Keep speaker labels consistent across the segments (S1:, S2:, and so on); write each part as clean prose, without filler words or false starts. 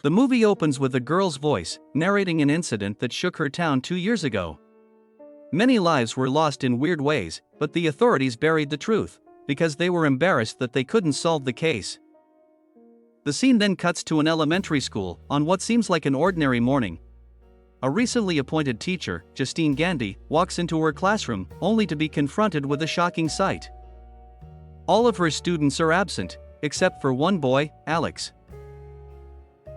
S1: The movie opens with a girl's voice, narrating an incident that shook her town 2 years ago. Many lives were lost in weird ways, but the authorities buried the truth, because they were embarrassed that they couldn't solve the case. The scene then cuts to an elementary school, on what seems like an ordinary morning. A recently appointed teacher, Justine Gandhi, walks into her classroom, only to be confronted with a shocking sight. All of her students are absent, except for one boy, Alex.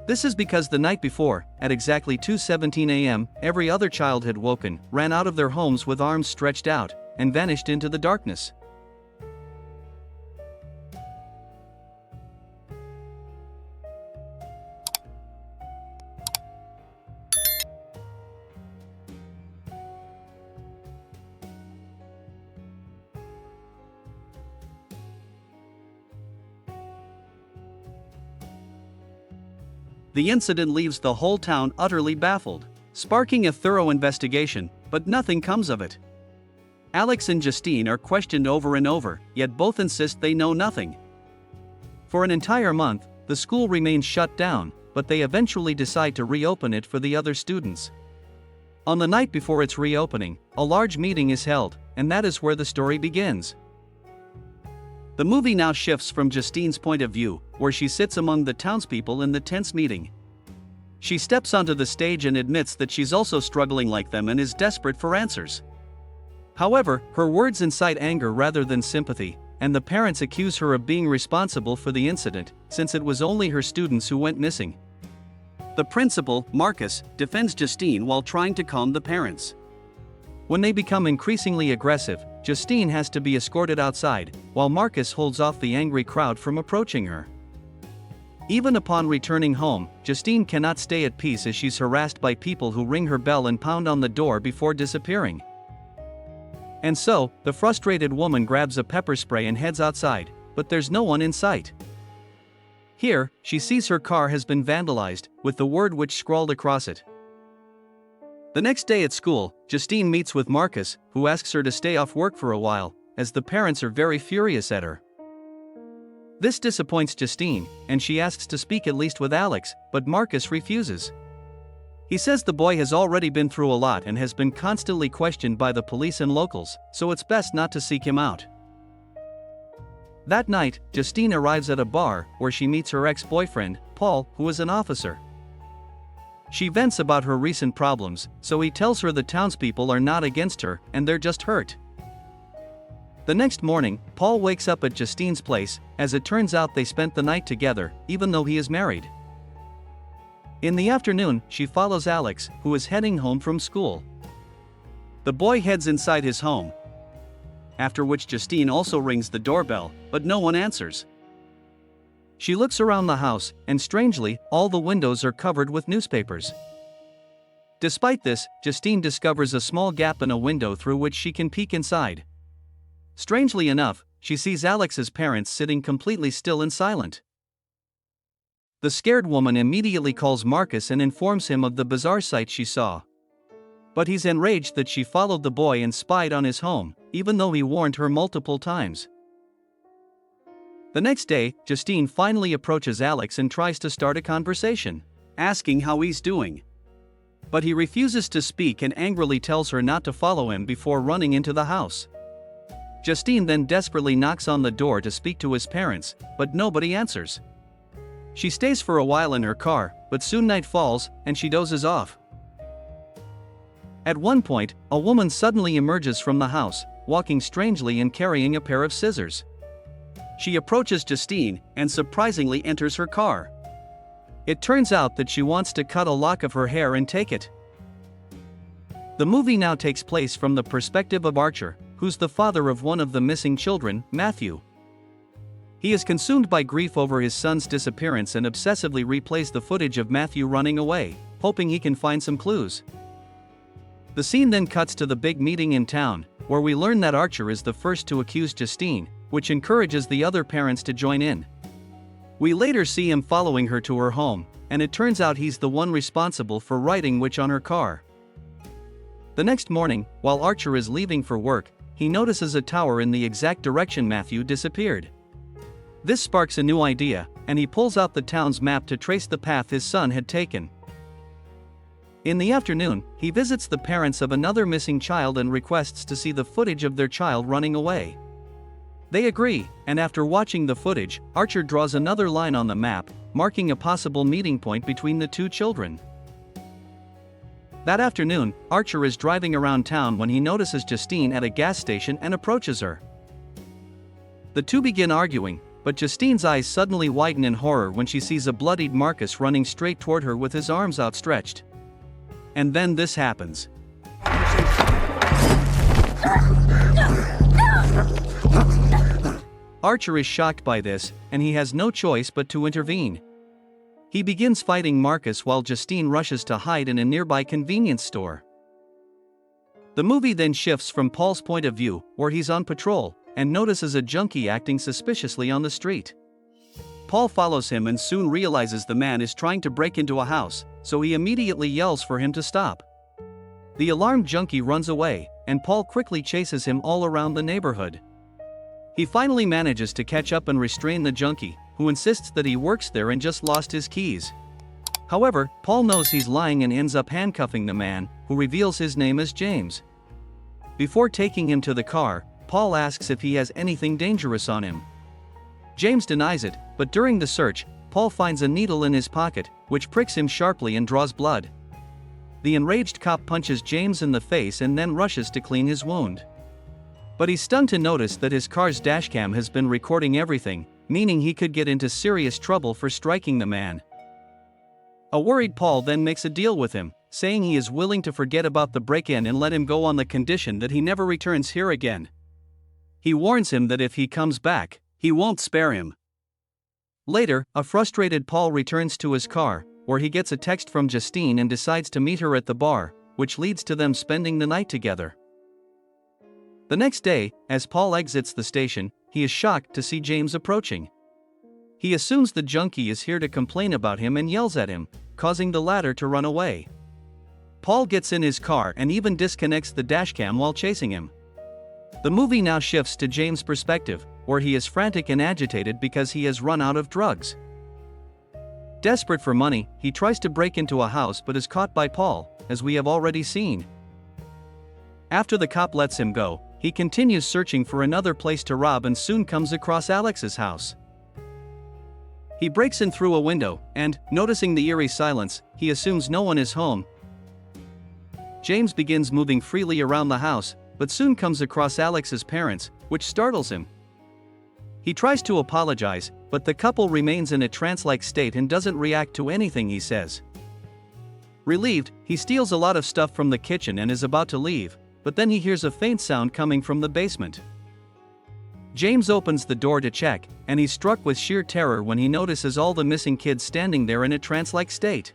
S1: This is because the night before, at exactly 2:17 a.m., every other child had woken, ran out of their homes with arms stretched out, and vanished into the darkness. The incident leaves the whole town utterly baffled, sparking a thorough investigation, but nothing comes of it. Alex and Justine are questioned over and over, yet both insist they know nothing. For an entire month, the school remains shut down, but they eventually decide to reopen it for the other students. On the night before its reopening, a large meeting is held, and that is where the story begins. The movie now shifts from Justine's point of view, where she sits among the townspeople in the tense meeting. She steps onto the stage and admits that she's also struggling like them and is desperate for answers. However, her words incite anger rather than sympathy, and the parents accuse her of being responsible for the incident, since it was only her students who went missing. The principal, Marcus, defends Justine while trying to calm the parents. When they become increasingly aggressive, Justine has to be escorted outside, while Marcus holds off the angry crowd from approaching her. Even upon returning home, Justine cannot stay at peace as she's harassed by people who ring her bell and pound on the door before disappearing. And so, the frustrated woman grabs a pepper spray and heads outside, but there's no one in sight. Here, she sees her car has been vandalized, with the word "witch" scrawled across it. The next day at school, Justine meets with Marcus, who asks her to stay off work for a while, as the parents are very furious at her. This disappoints Justine, and she asks to speak at least with Alex, but Marcus refuses. He says the boy has already been through a lot and has been constantly questioned by the police and locals, so it's best not to seek him out. That night, Justine arrives at a bar, where she meets her ex-boyfriend, Paul, who is an officer. She vents about her recent problems, so he tells her the townspeople are not against her, and they're just hurt. The next morning, Paul wakes up at Justine's place, as it turns out they spent the night together, even though he is married. In the afternoon, she follows Alex, who is heading home from school. The boy heads inside his home, after which Justine also rings the doorbell, but no one answers. She looks around the house, and strangely, all the windows are covered with newspapers. Despite this, Justine discovers a small gap in a window through which she can peek inside. Strangely enough, she sees Alex's parents sitting completely still and silent. The scared woman immediately calls Marcus and informs him of the bizarre sight she saw. But he's enraged that she followed the boy and spied on his home, even though he warned her multiple times. The next day, Justine finally approaches Alex and tries to start a conversation, asking how he's doing. But he refuses to speak and angrily tells her not to follow him before running into the house. Justine then desperately knocks on the door to speak to his parents, but nobody answers. She stays for a while in her car, but soon night falls, and she dozes off. At one point, a woman suddenly emerges from the house, walking strangely and carrying a pair of scissors. She approaches Justine, and surprisingly enters her car. It turns out that she wants to cut a lock of her hair and take it. The movie now takes place from the perspective of Archer, who's the father of one of the missing children, Matthew. He is consumed by grief over his son's disappearance and obsessively replays the footage of Matthew running away, hoping he can find some clues. The scene then cuts to the big meeting in town, where we learn that Archer is the first to accuse Justine, which encourages the other parents to join in. We later see him following her to her home, and it turns out he's the one responsible for writing "witch" on her car. The next morning, while Archer is leaving for work, he notices a tower in the exact direction Matthew disappeared. This sparks a new idea, and he pulls out the town's map to trace the path his son had taken. In the afternoon, he visits the parents of another missing child and requests to see the footage of their child running away. They agree, and after watching the footage, Archer draws another line on the map, marking a possible meeting point between the two children. That afternoon, Archer is driving around town when he notices Justine at a gas station and approaches her. The two begin arguing, but Justine's eyes suddenly widen in horror when she sees a bloodied Marcus running straight toward her with his arms outstretched. And then this happens. Archer is shocked by this, and he has no choice but to intervene. He begins fighting Marcus while Justine rushes to hide in a nearby convenience store. The movie then shifts from Paul's point of view, where he's on patrol, and notices a junkie acting suspiciously on the street. Paul follows him and soon realizes the man is trying to break into a house, so he immediately yells for him to stop. The alarmed junkie runs away, and Paul quickly chases him all around the neighborhood. He finally manages to catch up and restrain the junkie, who insists that he works there and just lost his keys. However, Paul knows he's lying and ends up handcuffing the man, who reveals his name as James. Before taking him to the car, Paul asks if he has anything dangerous on him. James denies it, but during the search, Paul finds a needle in his pocket, which pricks him sharply and draws blood. The enraged cop punches James in the face and then rushes to clean his wound. But he's stunned to notice that his car's dashcam has been recording everything, meaning he could get into serious trouble for striking the man. A worried Paul then makes a deal with him, saying he is willing to forget about the break-in and let him go on the condition that he never returns here again. He warns him that if he comes back, he won't spare him. Later, a frustrated Paul returns to his car, where he gets a text from Justine and decides to meet her at the bar, which leads to them spending the night together. The next day, as Paul exits the station, he is shocked to see James approaching. He assumes the junkie is here to complain about him and yells at him, causing the latter to run away. Paul gets in his car and even disconnects the dashcam while chasing him. The movie now shifts to James' perspective, where he is frantic and agitated because he has run out of drugs. Desperate for money, he tries to break into a house but is caught by Paul, as we have already seen. After the cop lets him go, he continues searching for another place to rob and soon comes across Alex's house. He breaks in through a window, and, noticing the eerie silence, he assumes no one is home. James begins moving freely around the house, but soon comes across Alex's parents, which startles him. He tries to apologize, but the couple remains in a trance-like state and doesn't react to anything he says. Relieved, he steals a lot of stuff from the kitchen and is about to leave, but then he hears a faint sound coming from the basement. James opens the door to check, and he's struck with sheer terror when he notices all the missing kids standing there in a trance-like state.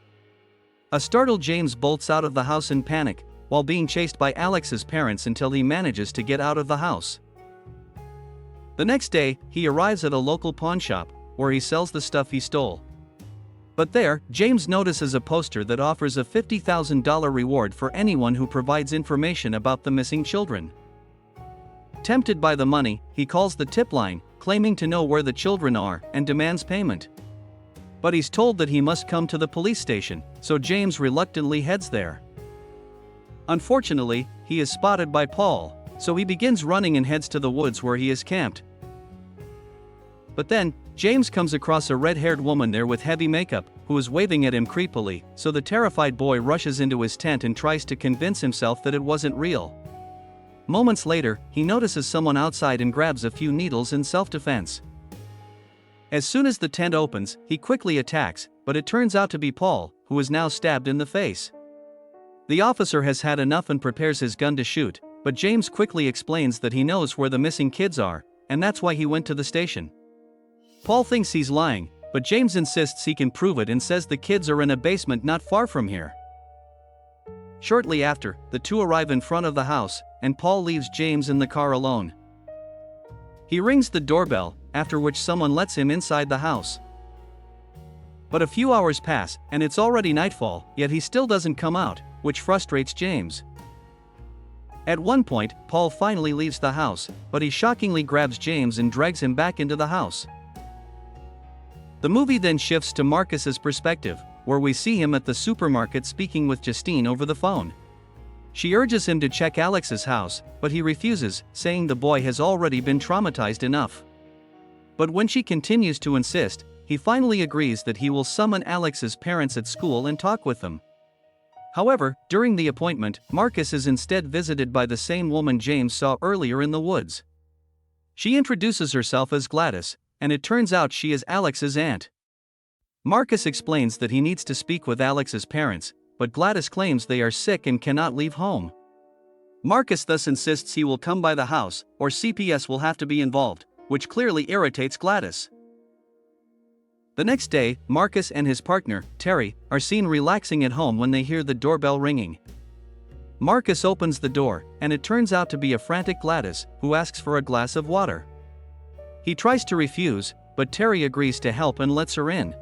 S1: A startled James bolts out of the house in panic, while being chased by Alex's parents until he manages to get out of the house. The next day, he arrives at a local pawn shop, where he sells the stuff he stole. But there, James notices a poster that offers a $50,000 reward for anyone who provides information about the missing children. Tempted by the money, he calls the tip line, claiming to know where the children are, and demands payment. But he's told that he must come to the police station, so James reluctantly heads there. Unfortunately, he is spotted by Paul, so he begins running and heads to the woods where he is camped. But then, James comes across a red-haired woman there with heavy makeup, who is waving at him creepily, so the terrified boy rushes into his tent and tries to convince himself that it wasn't real. Moments later, he notices someone outside and grabs a few needles in self-defense. As soon as the tent opens, he quickly attacks, but it turns out to be Paul, who is now stabbed in the face. The officer has had enough and prepares his gun to shoot, but James quickly explains that he knows where the missing kids are, and that's why he went to the station. Paul thinks he's lying, but James insists he can prove it and says the kids are in a basement not far from here. Shortly after, the two arrive in front of the house, and Paul leaves James in the car alone. He rings the doorbell, after which someone lets him inside the house. But a few hours pass, and it's already nightfall, yet he still doesn't come out, which frustrates James. At one point, Paul finally leaves the house, but he shockingly grabs James and drags him back into the house. The movie then shifts to Marcus's perspective, where we see him at the supermarket speaking with Justine over the phone. She urges him to check Alex's house, but he refuses, saying the boy has already been traumatized enough. But when she continues to insist, he finally agrees that he will summon Alex's parents at school and talk with them. However, during the appointment, Marcus is instead visited by the same woman James saw earlier in the woods. She introduces herself as Gladys, and it turns out she is Alex's aunt. Marcus explains that he needs to speak with Alex's parents, but Gladys claims they are sick and cannot leave home. Marcus thus insists he will come by the house, or CPS will have to be involved, which clearly irritates Gladys. The next day, Marcus and his partner, Terry, are seen relaxing at home when they hear the doorbell ringing. Marcus opens the door, and it turns out to be a frantic Gladys, who asks for a glass of water. He tries to refuse, but Terry agrees to help and lets her in.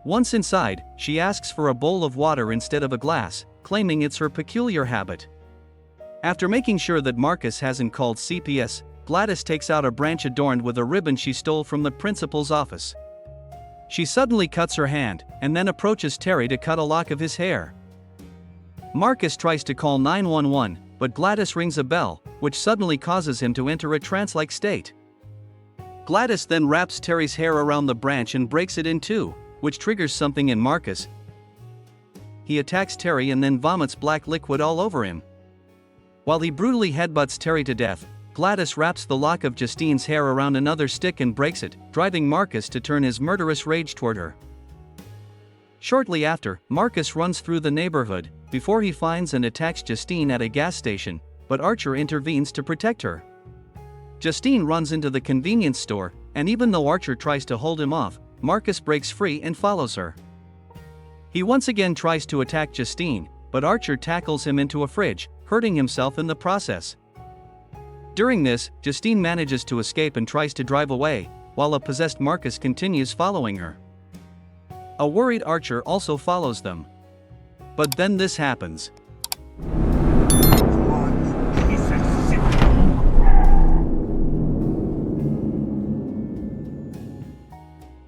S1: Once inside, she asks for a bowl of water instead of a glass, claiming it's her peculiar habit. After making sure that Marcus hasn't called CPS, Gladys takes out a branch adorned with a ribbon she stole from the principal's office. She suddenly cuts her hand, and then approaches Terry to cut a lock of his hair. Marcus tries to call 911, but Gladys rings a bell, which suddenly causes him to enter a trance-like state. Gladys then wraps Terry's hair around the branch and breaks it in two, which triggers something in Marcus. He attacks Terry and then vomits black liquid all over him. While he brutally headbutts Terry to death, Gladys wraps the lock of Justine's hair around another stick and breaks it, driving Marcus to turn his murderous rage toward her. Shortly after, Marcus runs through the neighborhood, before he finds and attacks Justine at a gas station, but Archer intervenes to protect her. Justine runs into the convenience store, and even though Archer tries to hold him off, Marcus breaks free and follows her. He once again tries to attack Justine, but Archer tackles him into a fridge, hurting himself in the process. During this, Justine manages to escape and tries to drive away, while a possessed Marcus continues following her. A worried Archer also follows them. But then this happens.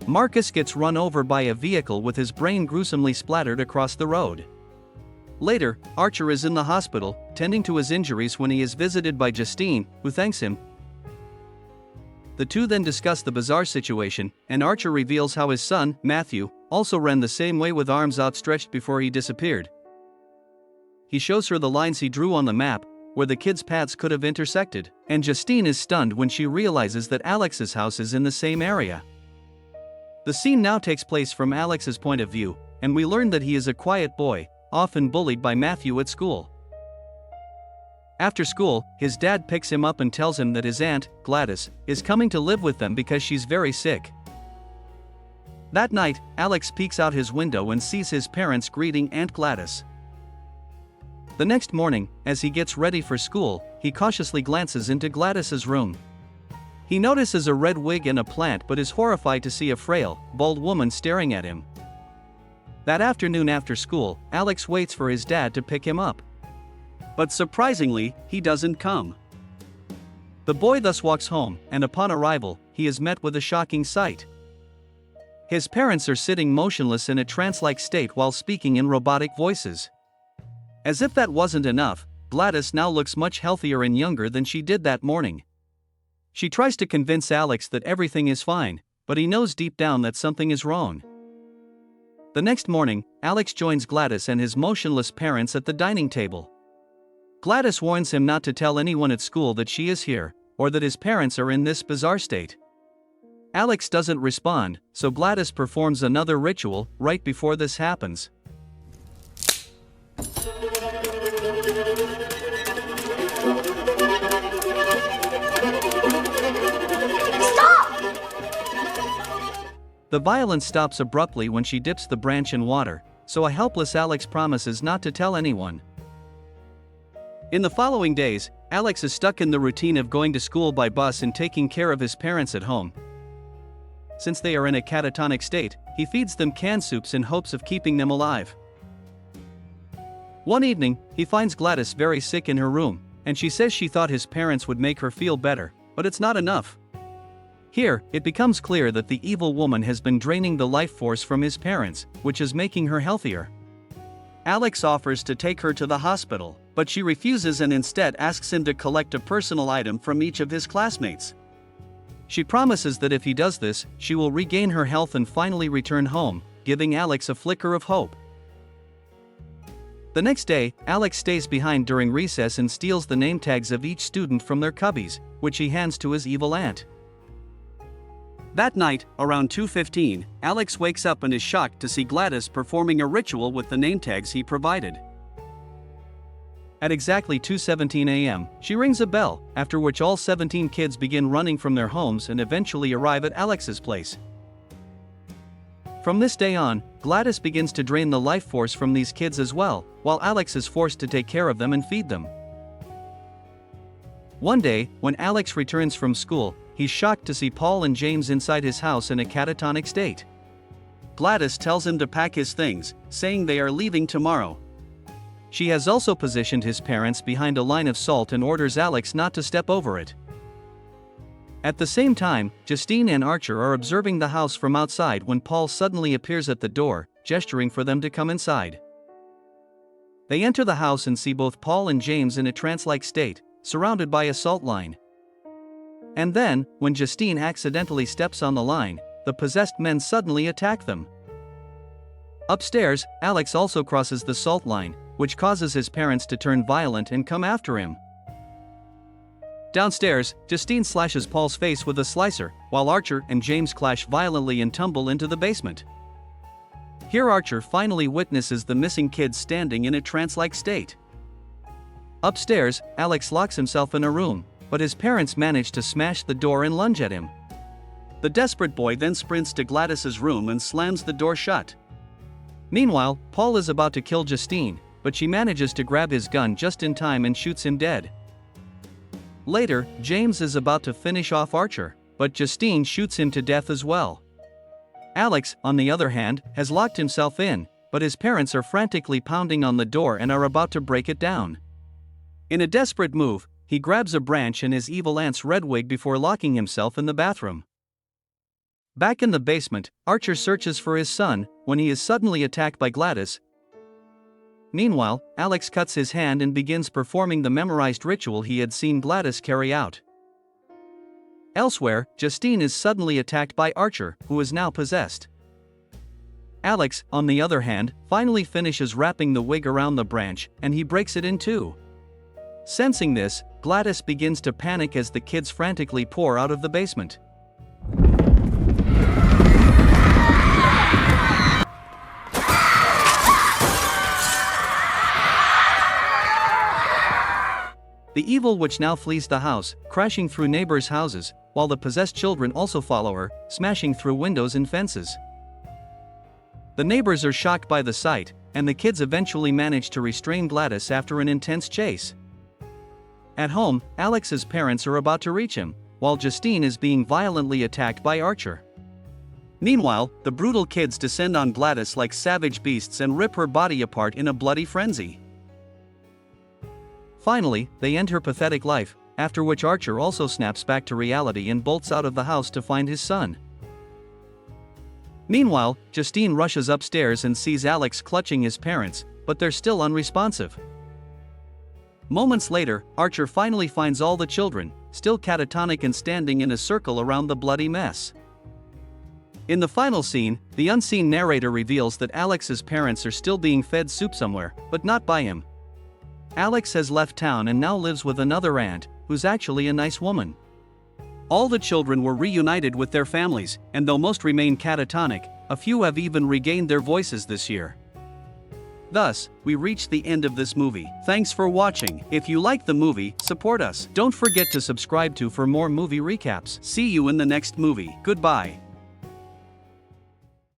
S1: Marcus gets run over by a vehicle with his brain gruesomely splattered across the road. Later, Archer is in the hospital, tending to his injuries when he is visited by Justine, who thanks him. The two then discuss the bizarre situation, and Archer reveals how his son, Matthew, also ran the same way with arms outstretched before he disappeared. He shows her the lines he drew on the map, where the kids' paths could have intersected, and Justine is stunned when she realizes that Alex's house is in the same area. The scene now takes place from Alex's point of view, and we learn that he is a quiet boy, often bullied by Matthew at school. After school, his dad picks him up and tells him that his aunt, Gladys, is coming to live with them because she's very sick. That night, Alex peeks out his window and sees his parents greeting Aunt Gladys. The next morning, as he gets ready for school, he cautiously glances into Gladys's room. He notices a red wig and a plant but is horrified to see a frail, bald woman staring at him. That afternoon after school, Alex waits for his dad to pick him up. But surprisingly, he doesn't come. The boy thus walks home, and upon arrival, he is met with a shocking sight. His parents are sitting motionless in a trance-like state while speaking in robotic voices. As if that wasn't enough, Gladys now looks much healthier and younger than she did that morning. She tries to convince Alex that everything is fine, but he knows deep down that something is wrong. The next morning, Alex joins Gladys and his motionless parents at the dining table. Gladys warns him not to tell anyone at school that she is here, or that his parents are in this bizarre state. Alex doesn't respond, so Gladys performs another ritual right before this happens. The violence stops abruptly when she dips the branch in water, so a helpless Alex promises not to tell anyone. In the following days, Alex is stuck in the routine of going to school by bus and taking care of his parents at home. Since they are in a catatonic state, he feeds them canned soups in hopes of keeping them alive. One evening, he finds Gladys very sick in her room, and she says she thought his parents would make her feel better, but it's not enough. Here, it becomes clear that the evil woman has been draining the life force from his parents, which is making her healthier. Alex offers to take her to the hospital, but she refuses and instead asks him to collect a personal item from each of his classmates. She promises that if he does this, she will regain her health and finally return home, giving Alex a flicker of hope. The next day, Alex stays behind during recess and steals the name tags of each student from their cubbies, which he hands to his evil aunt. That night, around 2:15, Alex wakes up and is shocked to see Gladys performing a ritual with the name tags he provided. At exactly 2:17 a.m., she rings a bell, after which all 17 kids begin running from their homes and eventually arrive at Alex's place. From this day on, Gladys begins to drain the life force from these kids as well, while Alex is forced to take care of them and feed them. One day, when Alex returns from school, he's shocked to see Paul and James inside his house in a catatonic state. Gladys tells him to pack his things, saying they are leaving tomorrow. She has also positioned his parents behind a line of salt and orders Alex not to step over it. At the same time, Justine and Archer are observing the house from outside when Paul suddenly appears at the door, gesturing for them to come inside. They enter the house and see both Paul and James in a trance-like state, surrounded by a salt line. And then, when Justine accidentally steps on the line, the possessed men suddenly attack them. Upstairs, Alex also crosses the salt line, which causes his parents to turn violent and come after him. Downstairs, Justine slashes Paul's face with a slicer, while Archer and James clash violently and tumble into the basement. Here Archer finally witnesses the missing kids standing in a trance-like state. Upstairs, Alex locks himself in a room, but his parents manage to smash the door and lunge at him. The desperate boy then sprints to Gladys's room and slams the door shut. Meanwhile, Paul is about to kill Justine, but she manages to grab his gun just in time and shoots him dead. Later, James is about to finish off Archer, but Justine shoots him to death as well. Alex, on the other hand, has locked himself in, but his parents are frantically pounding on the door and are about to break it down. In a desperate move, he grabs a branch and his evil aunt's red wig before locking himself in the bathroom. Back in the basement, Archer searches for his son, when he is suddenly attacked by Gladys. Meanwhile, Alex cuts his hand and begins performing the memorized ritual he had seen Gladys carry out. Elsewhere, Justine is suddenly attacked by Archer, who is now possessed. Alex, on the other hand, finally finishes wrapping the wig around the branch, and he breaks it in two. Sensing this, Gladys begins to panic as the kids frantically pour out of the basement. The evil witch now flees the house, crashing through neighbors' houses, while the possessed children also follow her, smashing through windows and fences. The neighbors are shocked by the sight, and the kids eventually manage to restrain Gladys after an intense chase. At home, Alex's parents are about to reach him, while Justine is being violently attacked by Archer. Meanwhile, the brutal kids descend on Gladys like savage beasts and rip her body apart in a bloody frenzy. Finally, they end her pathetic life, after which Archer also snaps back to reality and bolts out of the house to find his son. Meanwhile, Justine rushes upstairs and sees Alex clutching his parents, but they're still unresponsive. Moments later, Archer finally finds all the children, still catatonic and standing in a circle around the bloody mess. In the final scene, the unseen narrator reveals that Alex's parents are still being fed soup somewhere, but not by him. Alex has left town and now lives with another aunt, who's actually a nice woman. All the children were reunited with their families, and though most remain catatonic, a few have even regained their voices this year. Thus, we reach the end of this movie. Thanks for watching. If you like the movie, support us. Don't forget to subscribe for more movie recaps. See you in the next movie. Goodbye.